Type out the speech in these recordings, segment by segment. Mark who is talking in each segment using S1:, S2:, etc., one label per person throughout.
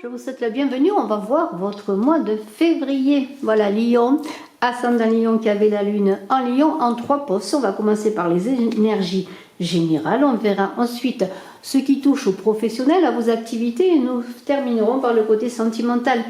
S1: je vous souhaite la bienvenue. On va voir votre mois de février. Voilà, Lion, ascendant Lion qui avait la lune en Lion en 3 postes. On va commencer par les énergies générales. On verra ensuite ce qui touche aux professionnels, à vos activités et nous terminerons par le côté sentimental.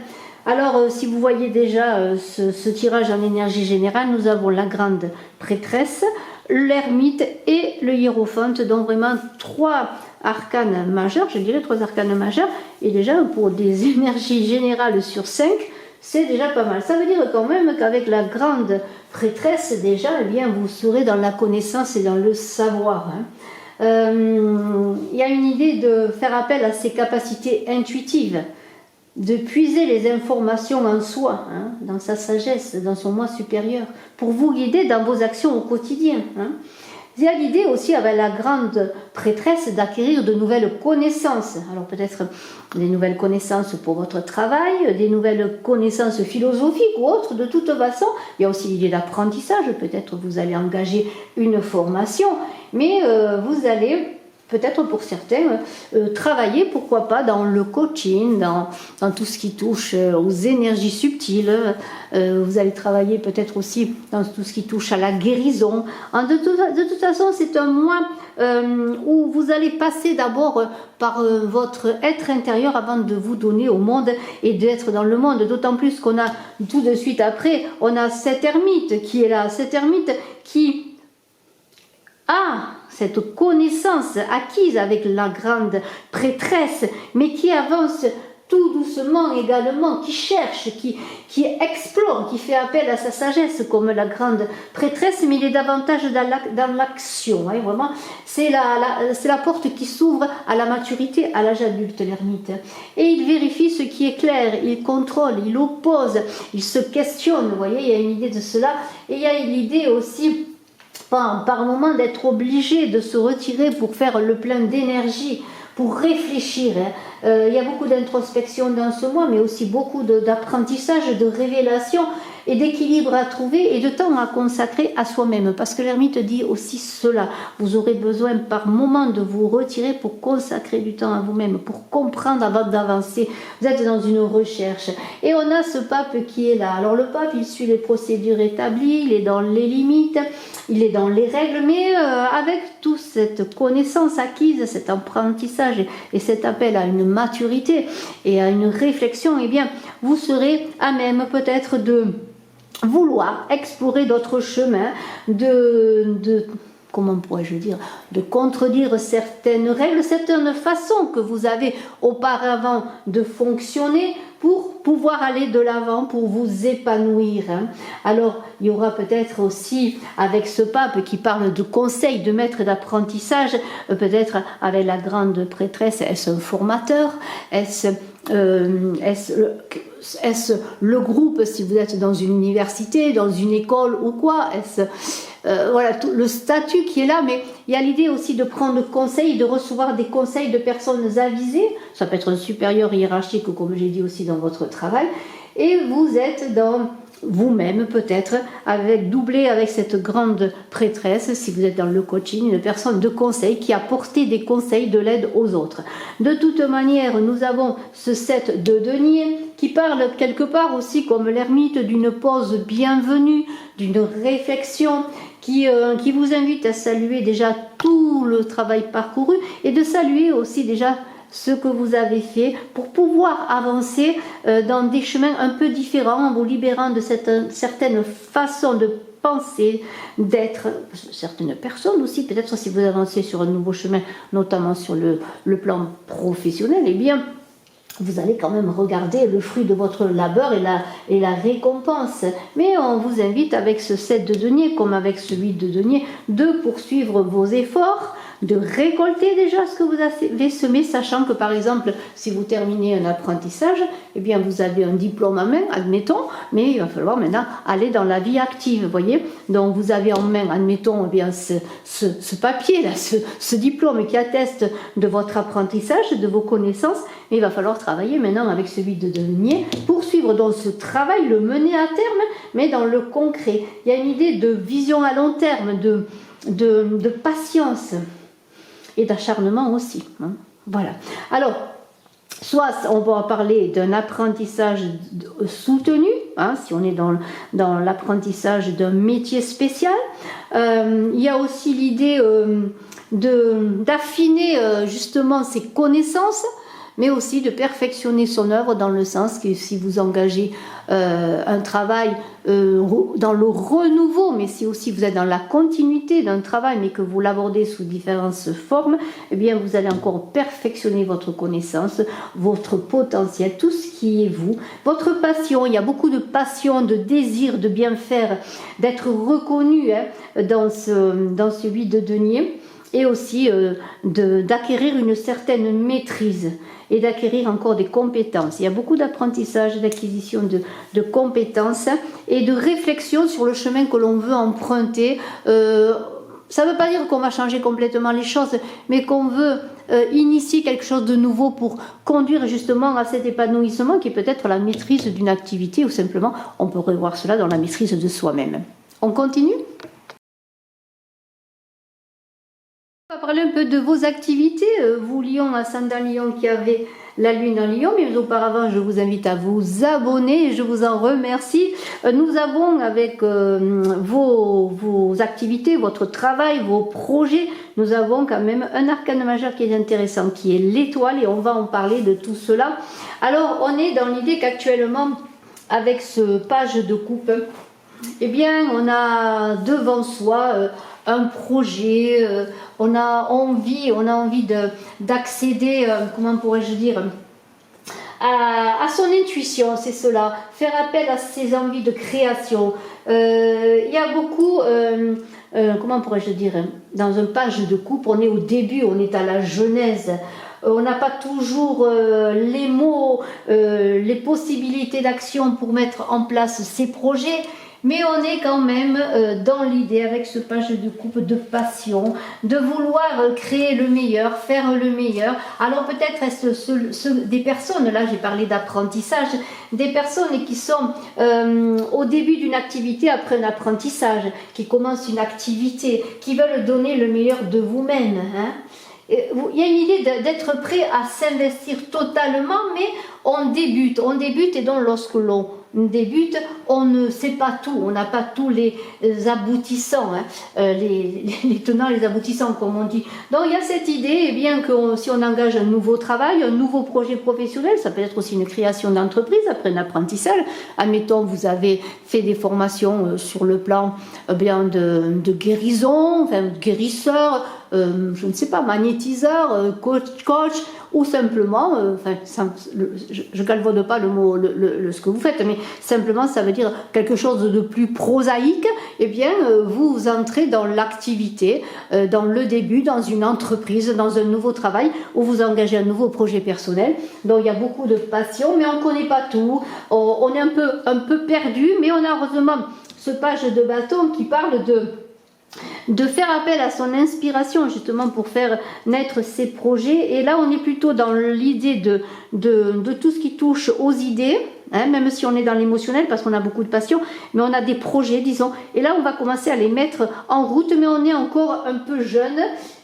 S1: Alors, si vous voyez déjà ce tirage en énergie générale, nous avons la grande prêtresse, l'ermite et le hiérophante, donc vraiment 3 arcanes majeurs, je dirais 3 arcanes majeurs, et déjà pour des énergies générales sur 5, c'est déjà pas mal. Ça veut dire quand même qu'avec la grande prêtresse, déjà, eh bien, vous serez dans la connaissance et dans le savoir. Il y a une idée de faire appel à ses capacités intuitives, de puiser les informations en soi, dans sa sagesse, dans son moi supérieur, pour vous guider dans vos actions au quotidien. Il y a l'idée aussi avec la grande prêtresse d'acquérir de nouvelles connaissances. Alors peut-être des nouvelles connaissances pour votre travail, des nouvelles connaissances philosophiques ou autres. De toute façon, il y a aussi l'idée d'apprentissage. Peut-être vous allez engager une formation, mais vous allez peut-être pour certains, travailler, pourquoi pas, dans le coaching, dans tout ce qui touche aux énergies subtiles. Vous allez travailler peut-être aussi dans tout ce qui touche à la guérison. De toute façon, c'est un mois où vous allez passer d'abord par votre être intérieur avant de vous donner au monde et d'être dans le monde. D'autant plus qu'on a tout de suite après, on a cette ermite qui est là, cette ermite qui a cette connaissance acquise avec la grande prêtresse, mais qui avance tout doucement également, qui cherche, qui explore, qui fait appel à sa sagesse comme la grande prêtresse, mais il est davantage dans l'action. Vraiment, c'est la porte qui s'ouvre à la maturité, à l'âge adulte, l'ermite. Et il vérifie ce qui est clair, il contrôle, il oppose, il se questionne. Vous voyez, il y a une idée de cela. Et il y a l'idée aussi par moment d'être obligé de se retirer pour faire le plein d'énergie, pour réfléchir. Il y a beaucoup d'introspection dans ce mois, mais aussi beaucoup d'apprentissage, de révélation et d'équilibre à trouver et de temps à consacrer à soi-même. Parce que l'ermite dit aussi cela. Vous aurez besoin par moment de vous retirer pour consacrer du temps à vous-même, pour comprendre avant d'avancer. Vous êtes dans une recherche. Et on a ce pape qui est là. Alors le pape, il suit les procédures établies, il est dans les limites, il est dans les règles, mais avec toute cette connaissance acquise, cet apprentissage et cet appel à une maturité et à une réflexion, eh bien, vous serez à même peut-être de vouloir explorer d'autres chemins, comment pourrais-je dire, de contredire certaines règles, certaines façons que vous avez auparavant de fonctionner pour pouvoir aller de l'avant, pour vous épanouir. Alors, il y aura peut-être aussi, avec ce pape qui parle de conseils, de maître d'apprentissage, peut-être avec la grande prêtresse, est-ce un formateur, est-ce le groupe si vous êtes dans une université, dans une école ou quoi, voilà tout le statut qui est là, mais il y a l'idée aussi de prendre conseil, de recevoir des conseils de personnes avisées. Ça peut être un supérieur hiérarchique, comme j'ai dit aussi dans votre travail, et vous êtes dans vous-même peut-être, doublé avec cette grande prêtresse, si vous êtes dans le coaching, une personne de conseil qui a porté des conseils, de l'aide aux autres. De toute manière, nous avons ce 7 de denier qui parle quelque part aussi comme l'ermite d'une pause bienvenue, d'une réflexion qui vous invite à saluer déjà tout le travail parcouru et de saluer aussi déjà ce que vous avez fait pour pouvoir avancer dans des chemins un peu différents en vous libérant de cette certaine façon de penser, d'être, certaines personnes aussi, peut-être si vous avancez sur un nouveau chemin, notamment sur le plan professionnel, eh bien, vous allez quand même regarder le fruit de votre labeur et la récompense. Mais on vous invite avec ce 7 de denier, comme avec celui de denier, de poursuivre vos efforts, de récolter déjà ce que vous avez semé, sachant que par exemple, si vous terminez un apprentissage, eh bien vous avez un diplôme en main, admettons, mais il va falloir maintenant aller dans la vie active, vous voyez. Donc vous avez en main, admettons, eh bien ce papier-là, ce diplôme qui atteste de votre apprentissage, de vos connaissances, mais il va falloir travailler maintenant avec celui de denier, poursuivre dans ce travail, le mener à terme, mais dans le concret. Il y a une idée de vision à long terme, de patience et d'acharnement aussi. Voilà. Alors, Soit on va parler d'un apprentissage soutenu, hein, si on est dans l'apprentissage d'un métier spécial. Il y a aussi l'idée d'affiner justement ses connaissances, mais aussi de perfectionner son œuvre dans le sens que si vous engagez un travail dans le renouveau, mais si aussi vous êtes dans la continuité d'un travail, mais que vous l'abordez sous différentes formes, eh bien vous allez encore perfectionner votre connaissance, votre potentiel, tout ce qui est vous, votre passion. Il y a beaucoup de passion, de désir de bien faire, d'être reconnu dans ce 8 de denier, et aussi d'acquérir une certaine maîtrise et d'acquérir encore des compétences. Il y a beaucoup d'apprentissage, d'acquisition de compétences et de réflexion sur le chemin que l'on veut emprunter. Ça ne veut pas dire qu'on va changer complètement les choses, mais qu'on veut initier quelque chose de nouveau pour conduire justement à cet épanouissement qui est peut-être la maîtrise d'une activité, ou simplement on peut revoir cela dans la maîtrise de soi-même. On continue ? On va parler un peu de vos activités, vous Lion, ascendant Lion qui avez la Lune en Lion, mais auparavant je vous invite à vous abonner et je vous en remercie. Nous avons avec vos activités, votre travail, vos projets, nous avons quand même un arcane majeur qui est intéressant, qui est l'étoile, et on va en parler de tout cela. Alors on est dans l'idée qu'actuellement, avec ce page de coupe, eh bien on a devant soi un projet, on a envie d'accéder, comment pourrais-je dire, à son intuition, c'est cela, faire appel à ses envies de création. Il y a beaucoup, comment pourrais-je dire, dans une page de coupe, on est au début, on est à la genèse. On n'a pas toujours les mots, les possibilités d'action pour mettre en place ces projets. Mais on est quand même dans l'idée, avec ce page de coupe, de passion, de vouloir créer le meilleur, faire le meilleur. Alors peut-être est-ce des personnes, là j'ai parlé d'apprentissage, des personnes qui sont au début d'une activité, après un apprentissage, qui commencent une activité, qui veulent donner le meilleur de vous-même, hein. Il y a une idée d'être prêt à s'investir totalement, mais on débute et donc lorsque l'on débute, on ne sait pas tout, on n'a pas tous les aboutissants, hein, les tenants, les aboutissants comme on dit. Donc il y a cette idée, eh bien, que si on engage un nouveau travail, un nouveau projet professionnel, ça peut être aussi une création d'entreprise après un apprentissage. Admettons, vous avez fait des formations sur le plan bien de guérison, enfin guérisseur, je ne sais pas, magnétiseur, coach, ou simplement, je galvaude pas le mot, ce que vous faites, mais simplement ça veut dire quelque chose de plus prosaïque. Eh bien, vous entrez dans l'activité, dans le début, dans une entreprise, dans un nouveau travail, où vous engagez un nouveau projet personnel. Donc il y a beaucoup de passion, mais on ne connaît pas tout, on est un peu perdu, mais on a heureusement ce page de bâton qui parle de faire appel à son inspiration justement pour faire naître ses projets. Et là on est plutôt dans l'idée de tout ce qui touche aux idées, hein, même si on est dans l'émotionnel parce qu'on a beaucoup de passion, mais on a des projets, disons, et là on va commencer à les mettre en route, mais on est encore un peu jeune.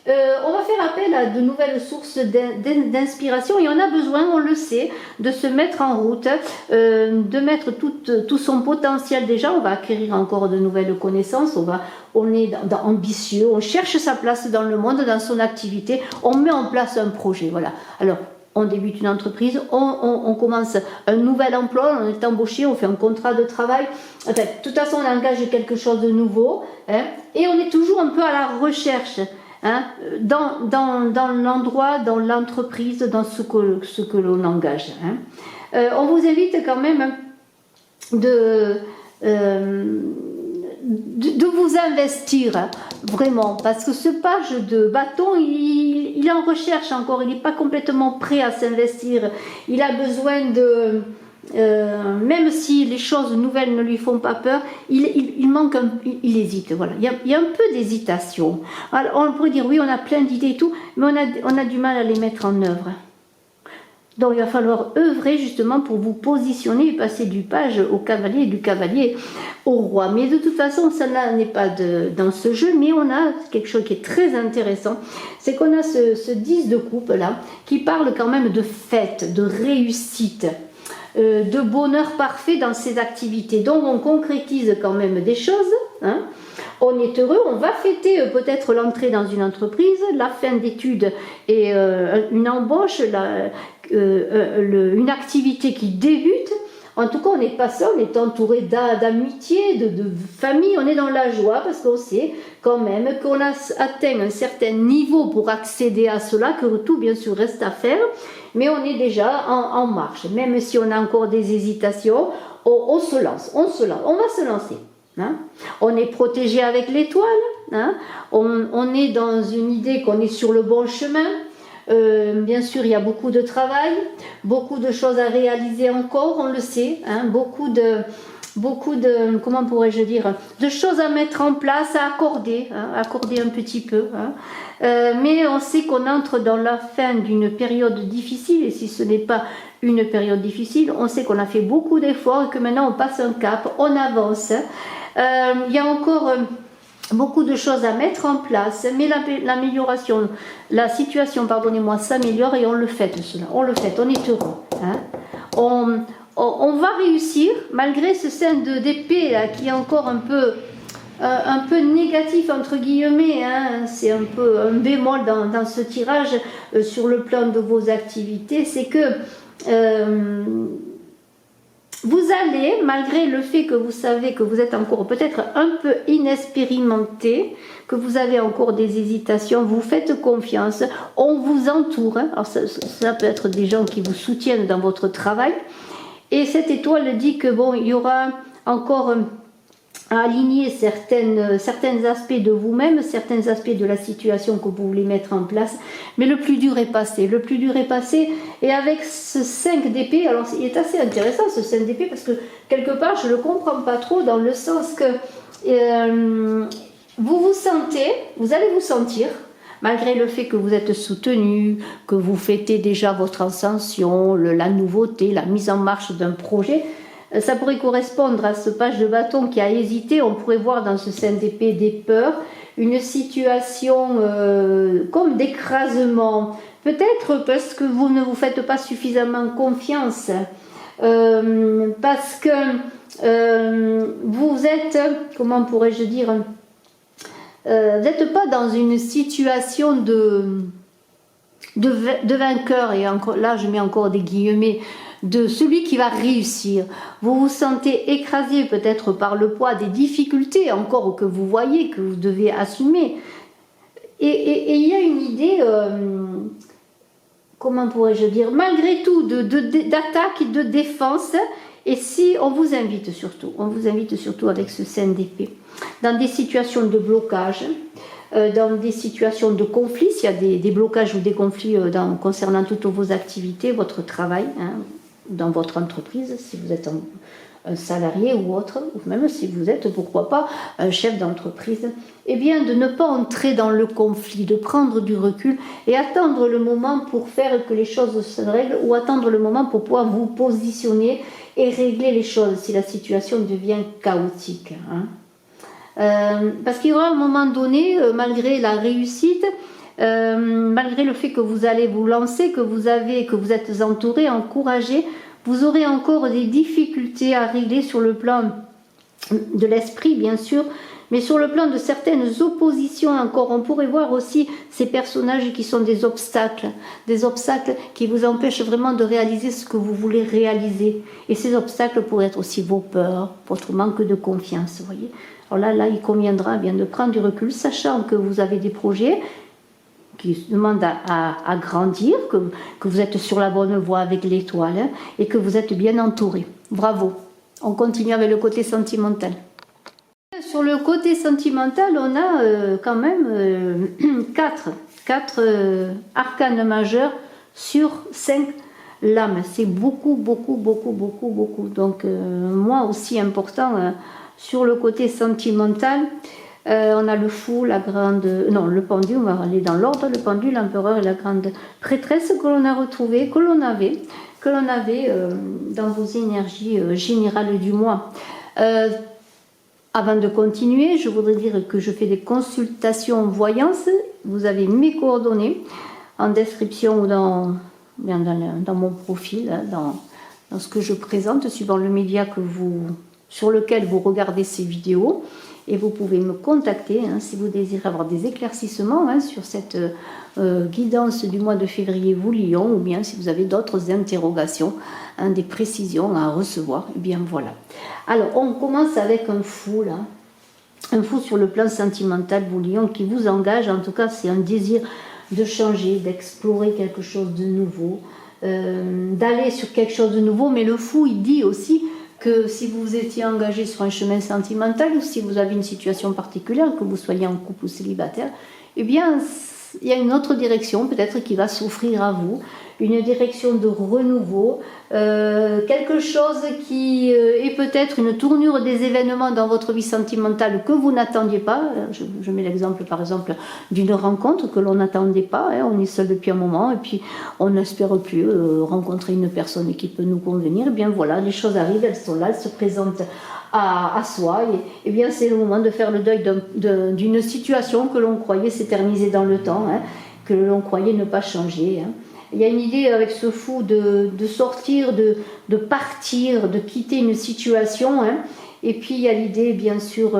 S1: On va faire appel à de nouvelles sources d'inspiration et on a besoin, on le sait, de se mettre en route, de mettre tout son potentiel. Déjà, on va acquérir encore de nouvelles connaissances, on est ambitieux, on cherche sa place dans le monde, dans son activité, on met en place un projet, voilà. Alors, on débute une entreprise, on commence un nouvel emploi, on est embauché, on fait un contrat de travail, enfin, de toute façon, on engage quelque chose de nouveau, hein, et on est toujours un peu à la recherche, hein, dans l'endroit, dans l'entreprise, dans ce que l'on engage. Hein. On vous invite quand même de vous investir, hein, vraiment, parce que ce page de bâton, il est en recherche encore, il n'est pas complètement prêt à s'investir, il a besoin de... même si les choses nouvelles ne lui font pas peur, il manque il hésite, voilà. Il y a un peu d'hésitation. Alors on pourrait dire oui, on a plein d'idées et tout, mais on a du mal à les mettre en œuvre. Donc il va falloir œuvrer justement pour vous positionner et passer du page au cavalier et du cavalier au roi. Mais de toute façon, ça n'est pas dans ce jeu, mais on a quelque chose qui est très intéressant, c'est qu'on a ce 10 de coupe là, qui parle quand même de fête, de réussite, de bonheur parfait dans ses activités. Donc on concrétise quand même des choses, hein. On est heureux, on va fêter peut-être l'entrée dans une entreprise, la fin d'études et une embauche, une activité qui débute. En tout cas, on n'est pas seul, on est entouré d'amitié, de famille, on est dans la joie parce qu'on sait quand même qu'on a atteint un certain niveau pour accéder à cela, que tout bien sûr reste à faire, mais on est déjà en marche. Même si on a encore des hésitations, on se lance, on va se lancer. Hein? On est protégé avec l'étoile, hein? On est dans une idée qu'on est sur le bon chemin. Bien sûr, il y a beaucoup de travail, beaucoup de choses à réaliser encore, on le sait, hein? Beaucoup de, comment pourrais-je dire, de choses à mettre en place, à accorder, hein? Accorder un petit peu. Hein? Mais on sait qu'on entre dans la fin d'une période difficile, et si ce n'est pas une période difficile, on sait qu'on a fait beaucoup d'efforts et que maintenant on passe un cap, on avance. Il y a encore beaucoup de choses à mettre en place, mais l'amélioration, la situation, pardonnez-moi, s'améliore et on le fait cela, on le fait, on est heureux. Hein. On va réussir malgré ce 5 d'épée là qui est encore un peu négatif entre guillemets, hein. C'est un peu un bémol dans ce tirage sur le plan de vos activités, c'est que vous allez, malgré le fait que vous savez que vous êtes encore peut-être un peu inexpérimenté, que vous avez encore des hésitations, vous faites confiance, on vous entoure. Hein. Alors ça peut être des gens qui vous soutiennent dans votre travail. Et cette étoile dit que bon, il y aura encore à aligner certains aspects de vous-même, certains aspects de la situation que vous voulez mettre en place, mais le plus dur est passé, et avec ce 5 d'épée, alors il est assez intéressant ce 5 d'épée, parce que quelque part je ne le comprends pas trop, dans le sens que vous allez vous sentir, malgré le fait que vous êtes soutenu, que vous fêtez déjà votre ascension, la nouveauté, la mise en marche d'un projet. Ça pourrait correspondre à ce page de bâton qui a hésité. On pourrait voir dans ce 5 d'épée des peurs, une situation comme d'écrasement. Peut-être parce que vous ne vous faites pas suffisamment confiance. Parce que vous êtes, comment pourrais-je dire, vous n'êtes pas dans une situation de vainqueur. Et encore, là, je mets encore des guillemets, de celui qui va réussir. Vous vous sentez écrasé peut-être par le poids des difficultés encore que vous voyez, que vous devez assumer. Et il y a une idée, comment pourrais-je dire, malgré tout, d'attaque et de défense. Et si on vous invite surtout avec ce 5 d'épée, dans des situations de blocage, dans des situations de conflit, s'il y a des blocages ou des conflits concernant toutes vos activités, votre travail, hein, dans votre entreprise, si vous êtes un salarié ou autre, ou même si vous êtes, pourquoi pas, un chef d'entreprise, eh bien de ne pas entrer dans le conflit, de prendre du recul et attendre le moment pour faire que les choses se règlent, ou attendre le moment pour pouvoir vous positionner et régler les choses si la situation devient chaotique. Hein. Parce qu'il y aura un moment donné, malgré la réussite, malgré le fait que vous allez vous lancer, que vous êtes entouré, encouragé, vous aurez encore des difficultés à régler sur le plan de l'esprit, bien sûr, mais sur le plan de certaines oppositions encore. On pourrait voir aussi ces personnages qui sont des obstacles qui vous empêchent vraiment de réaliser ce que vous voulez réaliser. Et ces obstacles pourraient être aussi vos peurs, votre manque de confiance, vous voyez. Alors là, il conviendra bien de prendre du recul, sachant que vous avez des projets qui demandent à grandir, que vous êtes sur la bonne voie avec l'étoile, hein, et que vous êtes bien entouré. Bravo. On continue avec le côté sentimental. Sur le côté sentimental, on a quand même 4 arcanes majeurs sur 5 lames. C'est beaucoup. Donc, moi aussi important sur le côté sentimental. On a le fou, la grande... Non, le pendu, on va aller dans l'ordre. Le pendu, l'empereur et la grande prêtresse que l'on a retrouvé, que l'on avait dans vos énergies générales du mois. Avant de continuer, je voudrais dire que je fais des consultations voyance. Vous avez mes coordonnées en description ou dans mon profil, dans ce que je présente, suivant le média sur lequel vous regardez ces vidéos. Et vous pouvez me contacter si vous désirez avoir des éclaircissements sur cette guidance du mois de février, vous Lion, ou bien si vous avez d'autres interrogations, des précisions à recevoir. Et bien voilà. Alors, on commence avec un fou, là. Un fou sur le plan sentimental, vous Lion, qui vous engage. En tout cas, c'est un désir de changer, d'explorer quelque chose de nouveau, d'aller sur quelque chose de nouveau. Mais le fou, il dit aussi que si vous étiez engagé sur un chemin sentimental ou si vous avez une situation particulière, que vous soyez en couple ou célibataire, eh bien, il y a une autre direction peut-être qui va s'offrir à vous, une direction de renouveau, quelque chose qui est peut-être une tournure des événements dans votre vie sentimentale que vous n'attendiez pas. Je mets l'exemple par exemple d'une rencontre que l'on n'attendait pas, on est seul depuis un moment et puis on n'espère plus rencontrer une personne qui peut nous convenir. Et bien voilà, les choses arrivent, elles sont là, elles se présentent à soi et bien c'est le moment de faire le deuil d'une situation que l'on croyait s'éterniser dans le temps, que l'on croyait ne pas changer. Il y a une idée avec ce fou de sortir, de partir, de quitter une situation. Et puis il y a l'idée bien sûr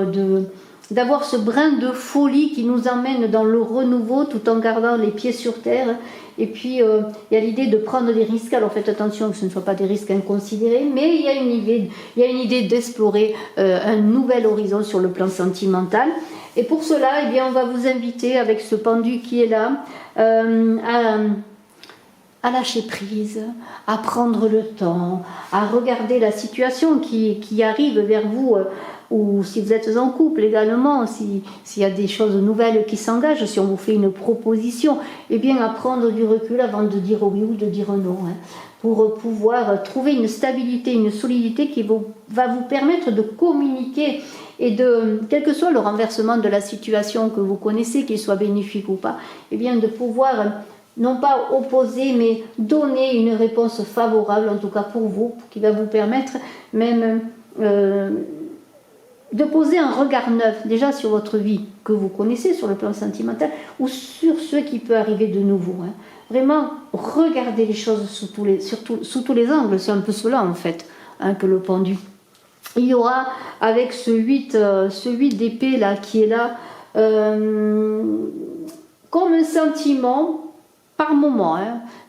S1: d'avoir ce brin de folie qui nous emmène dans le renouveau tout en gardant les pieds sur terre. Et puis il y a l'idée de prendre des risques. Alors faites attention que ce ne soient pas des risques inconsidérés, mais il y a une idée d'explorer un nouvel horizon sur le plan sentimental. Et pour cela, eh bien, on va vous inviter avec ce pendu qui est là à lâcher prise, à prendre le temps, à regarder la situation qui arrive vers vous, ou si vous êtes en couple également, s'il y a des choses nouvelles qui s'engagent, si on vous fait une proposition, eh bien à prendre du recul avant de dire oui ou de dire non, pour pouvoir trouver une stabilité, une solidité qui va vous permettre de communiquer et de, quel que soit le renversement de la situation que vous connaissez, qu'il soit bénéfique ou pas, eh bien de pouvoir non pas opposer, mais donner une réponse favorable, en tout cas pour vous, qui va vous permettre même de poser un regard neuf, déjà sur votre vie que vous connaissez, sur le plan sentimental, ou sur ce qui peut arriver de nouveau. Vraiment, regardez les choses sous tous les angles, c'est un peu cela en fait, que le pendu. Il y aura, avec ce 8 d'épée là, qui est là, comme un sentiment, par moment,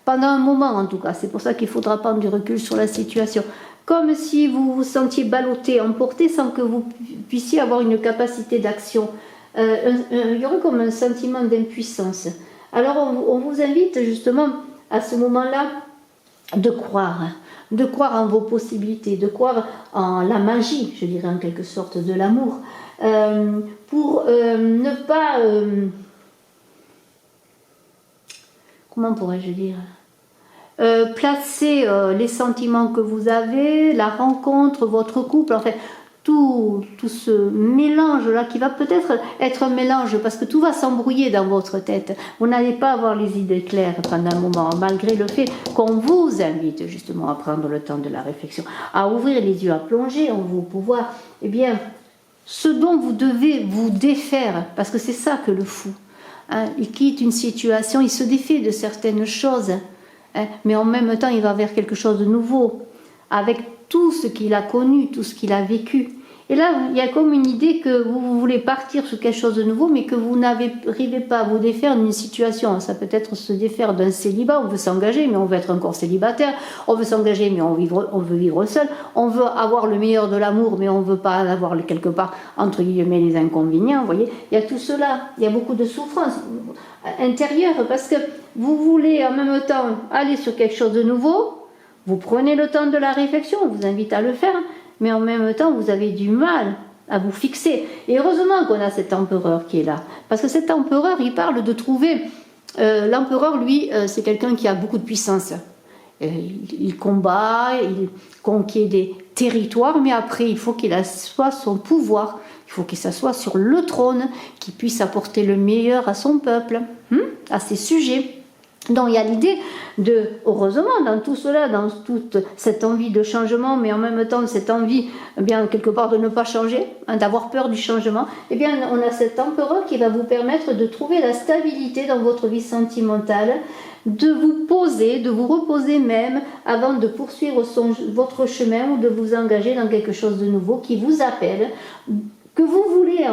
S1: pendant un moment en tout cas, c'est pour ça qu'il faudra prendre du recul sur la situation, comme si vous vous sentiez ballotté, emporté sans que vous puissiez avoir une capacité d'action. Il y aurait comme un sentiment d'impuissance. Alors on vous invite justement à ce moment-là de croire en vos possibilités, de croire en la magie, je dirais en quelque sorte, de l'amour, pour ne pas... comment pourrais-je dire, placer les sentiments que vous avez, la rencontre, votre couple, en fait, tout ce mélange-là qui va peut-être être un mélange parce que tout va s'embrouiller dans votre tête. Vous n'allez pas avoir les idées claires pendant un moment, malgré le fait qu'on vous invite justement à prendre le temps de la réflexion, à ouvrir les yeux, à plonger en vous, pouvoir, eh bien, ce dont vous devez vous défaire, parce que c'est ça que le fou. Il quitte une situation, il se défait de certaines choses, mais en même temps il va vers quelque chose de nouveau, avec tout ce qu'il a connu, tout ce qu'il a vécu. Et là, il y a comme une idée que vous voulez partir sur quelque chose de nouveau, mais que vous n'arrivez pas à vous défaire d'une situation. Ça peut être se défaire d'un célibat, on veut s'engager, mais on veut être encore célibataire. On veut s'engager, mais on veut vivre seul. On veut avoir le meilleur de l'amour, mais on ne veut pas avoir quelque part, entre guillemets, les inconvénients. Vous voyez, il y a tout cela. Il y a beaucoup de souffrance intérieure, parce que vous voulez en même temps aller sur quelque chose de nouveau. Vous prenez le temps de la réflexion, on vous invite à le faire, mais en même temps, vous avez du mal à vous fixer. Et heureusement qu'on a cet empereur qui est là. Parce que cet empereur, il parle de trouver... l'empereur, lui, c'est quelqu'un qui a beaucoup de puissance. Il combat, il conquiert des territoires, mais après, il faut qu'il soit son pouvoir Il faut qu'il s'assoie sur le trône, qu'il puisse apporter le meilleur à son peuple, à ses sujets. Donc il y a l'idée de, heureusement, dans tout cela, dans toute cette envie de changement, mais en même temps cette envie, eh bien, quelque part de ne pas changer, d'avoir peur du changement, eh bien, on a cet empereur qui va vous permettre de trouver la stabilité dans votre vie sentimentale, de vous poser, de vous reposer même avant de poursuivre votre chemin ou de vous engager dans quelque chose de nouveau qui vous appelle, que vous voulez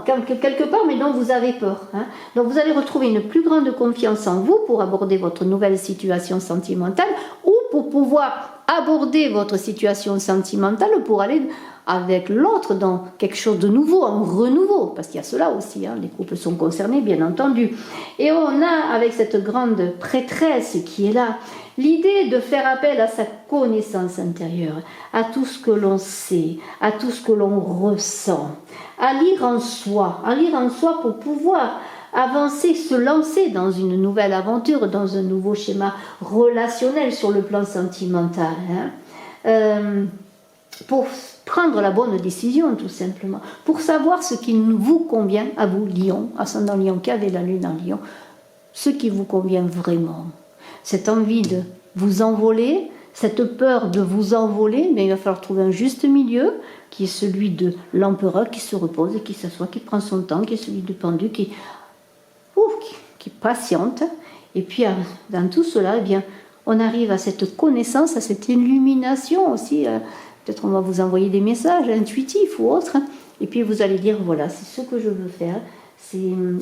S1: quelque part, mais dont vous avez peur. Donc vous allez retrouver une plus grande confiance en vous pour aborder votre nouvelle situation sentimentale ou pour pouvoir aborder votre situation sentimentale pour aller avec l'autre dans quelque chose de nouveau, en renouveau, parce qu'il y a cela aussi, les couples sont concernés, bien entendu. Et on a, avec cette grande prêtresse qui est là, l'idée de faire appel à sa connaissance intérieure, à tout ce que l'on sait, à tout ce que l'on ressent, à lire en soi pour pouvoir avancer, se lancer dans une nouvelle aventure, dans un nouveau schéma relationnel sur le plan sentimental. Pour prendre la bonne décision, tout simplement. Pour savoir ce qui vous convient à vous, Lion, ascendant Lion, qui avait la lune en Lion, ce qui vous convient vraiment. Cette envie de vous envoler, cette peur de vous envoler, mais il va falloir trouver un juste milieu, qui est celui de l'empereur qui se repose, qui s'assoit, qui prend son temps, qui est celui du pendu, qui patiente. Et puis, dans tout cela, eh bien, on arrive à cette connaissance, à cette illumination aussi. Peut-être on va vous envoyer des messages intuitifs ou autres. Et puis, vous allez dire, voilà, c'est ce que je veux faire.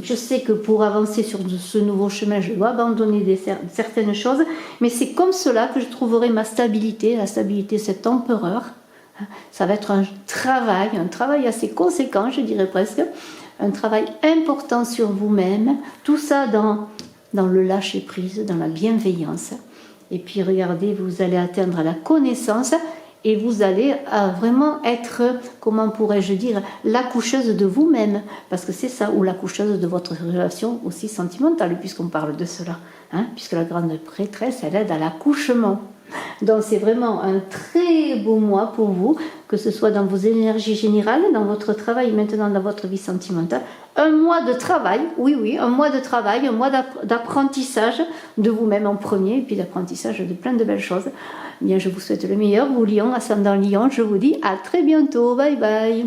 S1: Je sais que pour avancer sur ce nouveau chemin, je dois abandonner certaines choses, mais c'est comme cela que je trouverai ma stabilité, la stabilité de cet empereur. Ça va être un travail assez conséquent, je dirais presque, un travail important sur vous-même, tout ça dans le lâcher-prise, dans la bienveillance. Et puis regardez, vous allez atteindre la connaissance et vous allez vraiment être, comment pourrais-je dire, l'accoucheuse de vous-même, parce que c'est ça, ou l'accoucheuse de votre relation aussi sentimentale, puisqu'on parle de cela, puisque la grande prêtresse, elle aide à l'accouchement. Donc c'est vraiment un très beau mois pour vous, que ce soit dans vos énergies générales, dans votre travail, maintenant dans votre vie sentimentale. Un mois de travail, oui, un mois de travail, un mois d'apprentissage de vous-même en premier, et puis d'apprentissage de plein de belles choses. Bien, je vous souhaite le meilleur, vous Lion, ascendant Lion, je vous dis à très bientôt, bye bye.